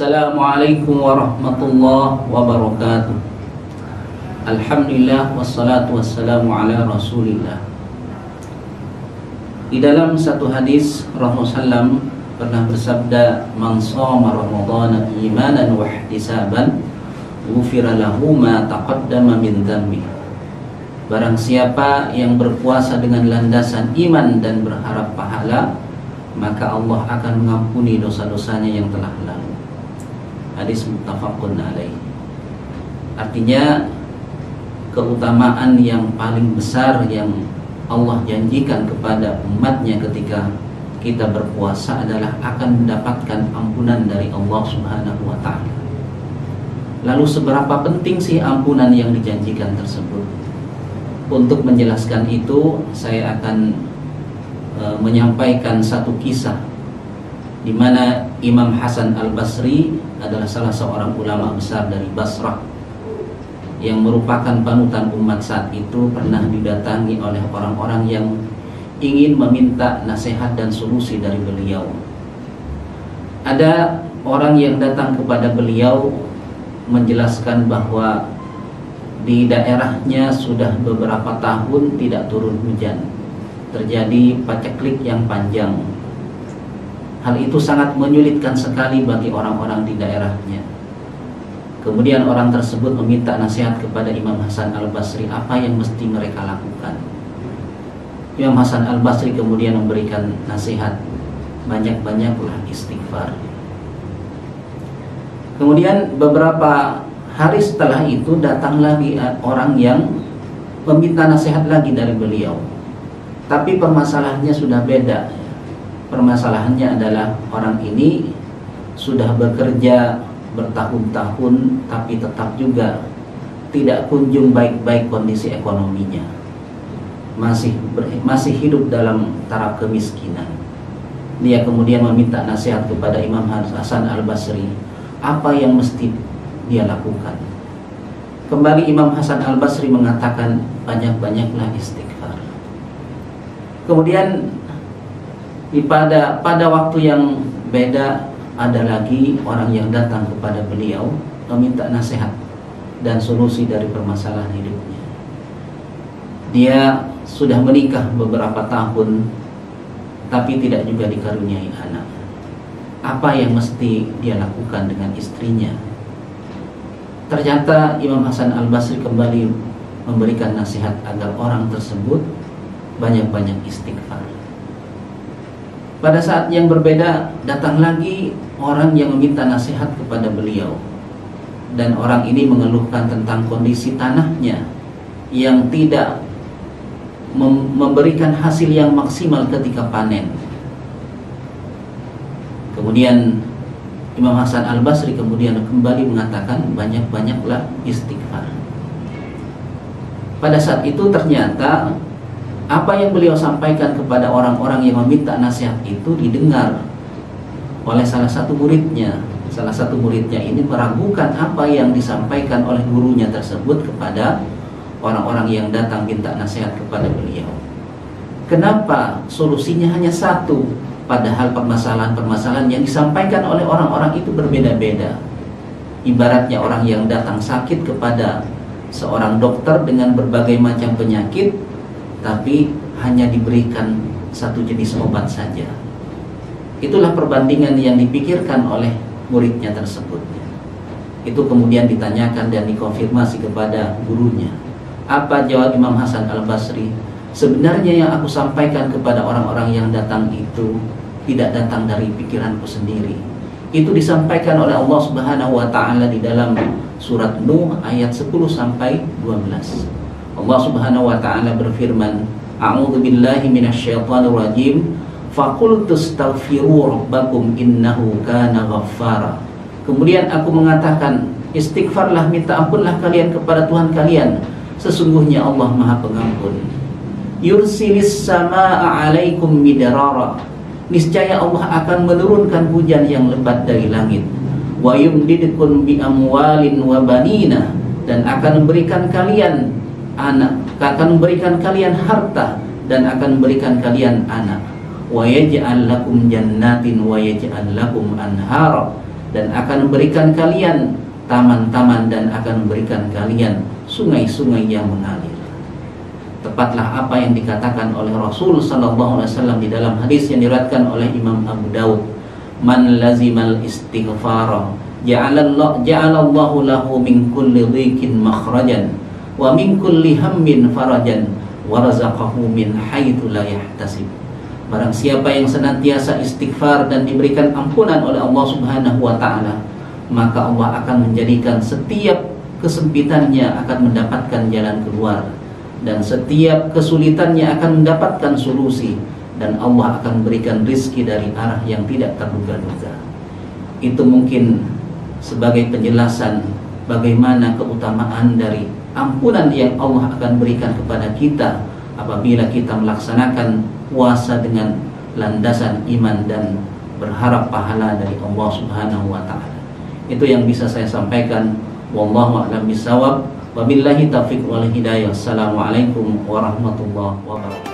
Assalamualaikum warahmatullahi wabarakatuh. Alhamdulillah wassalatu wassalamu ala rasulillah. Di dalam satu hadis Rasulullah SAW pernah bersabda, "Man shoma ramadhana imanan wa ihtisaban, ghufira lahu ma taqaddama min dhanbi." Barang siapa yang berpuasa dengan landasan iman dan berharap pahala, maka Allah akan mengampuni dosa-dosanya yang telah lalu. Hadis muttafaqun alaih. Artinya keutamaan yang paling besar yang Allah janjikan kepada umatnya ketika kita berpuasa adalah akan mendapatkan ampunan dari Allah Subhanahu wa ta'ala. Lalu seberapa penting sih ampunan yang dijanjikan tersebut? Untuk menjelaskan itu, saya akan menyampaikan satu kisah di mana Imam Hasan Al-Basri adalah salah seorang ulama besar dari Basrah yang merupakan panutan umat saat itu, pernah didatangi oleh orang-orang yang ingin meminta nasihat dan solusi dari beliau. Ada orang yang datang kepada beliau menjelaskan bahwa di daerahnya sudah beberapa tahun tidak turun hujan, terjadi paceklik yang panjang. Hal itu sangat menyulitkan sekali bagi orang-orang di daerahnya. Kemudian orang tersebut meminta nasihat kepada Imam Hasan Al-Basri apa yang mesti mereka lakukan. Imam Hasan Al-Basri kemudian memberikan nasihat, banyak-banyaklah istighfar. Kemudian beberapa hari setelah itu datang lagi orang yang meminta nasihat lagi dari beliau. Tapi permasalahannya sudah beda. Permasalahannya adalah orang ini sudah bekerja bertahun-tahun, tapi tetap juga tidak kunjung baik-baik kondisi ekonominya. Masih hidup dalam taraf kemiskinan. Dia kemudian meminta nasihat kepada Imam Hasan Al-Basri, apa yang mesti dia lakukan. Kembali Imam Hasan Al-Basri mengatakan, banyak-banyaklah istighfar. Kemudian pada waktu yang beda ada lagi orang yang datang kepada beliau meminta nasihat dan solusi dari permasalahan hidupnya. Dia sudah menikah beberapa tahun tapi tidak juga dikaruniai anak. Apa yang mesti dia lakukan dengan istrinya? Ternyata Imam Hasan Al-Basri kembali memberikan nasihat agar orang tersebut banyak-banyak istighfar. Pada saat yang berbeda datang lagi orang yang meminta nasihat kepada beliau, dan orang ini mengeluhkan tentang kondisi tanahnya yang tidak memberikan hasil yang maksimal ketika panen. Kemudian Imam Hasan Al-Basri kemudian kembali mengatakan, banyak-banyaklah istighfar. Pada saat itu ternyata apa yang beliau sampaikan kepada orang-orang yang meminta nasihat itu didengar oleh salah satu muridnya. Salah satu muridnya ini meragukan apa yang disampaikan oleh gurunya tersebut kepada orang-orang yang datang minta nasihat kepada beliau. Kenapa solusinya hanya satu, padahal permasalahan-permasalahan yang disampaikan oleh orang-orang itu berbeda-beda. Ibaratnya orang yang datang sakit kepada seorang dokter dengan berbagai macam penyakit, tapi hanya diberikan satu jenis obat saja. Itulah perbandingan yang dipikirkan oleh muridnya tersebut. Itu kemudian ditanyakan dan dikonfirmasi kepada gurunya. Apa jawab Imam Hasan Al-Basri? Sebenarnya yang aku sampaikan kepada orang-orang yang datang itu tidak datang dari pikiranku sendiri. Itu disampaikan oleh Allah Subhanahu wa ta'ala di dalam surat Nuh ayat 10 sampai 12. Allah Subhanahu wa ta'ala berfirman, A'udzu billahi minasyaitonir rajim, faqultu astaghfiru rabbakum innahu kana ghaffara. Kemudian aku mengatakan, istighfarlah, minta ampunlah kalian kepada Tuhan kalian, sesungguhnya Allah Maha Pengampun. Yursilis samaa'a 'alaikum midrara. Niscaya Allah akan menurunkan hujan yang lebat dari langit. Wa yumdidkum bi amwalin wa banina, dan akan memberikan kalian anak, akan memberikan kalian harta, dan akan memberikan kalian anak. Wa yaj'al lakum jannatin wa yaj'al lakum anhara, dan akan memberikan kalian taman-taman dan akan memberikan kalian sungai-sungai yang mengalir. Tepatlah apa yang dikatakan oleh Rasul sallallahu alaihi wasallam di dalam hadis yang diriwayatkan oleh Imam Abu Daud, "Man lazimal istighfara ja'alallahu lahu min kulli dhiqin makhrajan wa min kulli hammin farajan wa razaqahu min haitsu la yahtasib." Barang siapa yang senantiasa istighfar dan diberikan ampunan oleh Allah Subhanahu wa taala, maka Allah akan menjadikan setiap kesempitannya akan mendapatkan jalan keluar, dan setiap kesulitannya akan mendapatkan solusi, dan Allah akan memberikan rizki dari arah yang tidak terduga-duga. Itu mungkin sebagai penjelasan bagaimana keutamaan dari ampunan yang Allah akan berikan kepada kita apabila kita melaksanakan puasa dengan landasan iman dan berharap pahala dari Allah Subhanahu wa taala. Itu yang bisa saya sampaikan. Wallahu a'lam bishawab. Wabillahi taufiq wal hidayah. Assalamualaikum warahmatullahi wabarakatuh.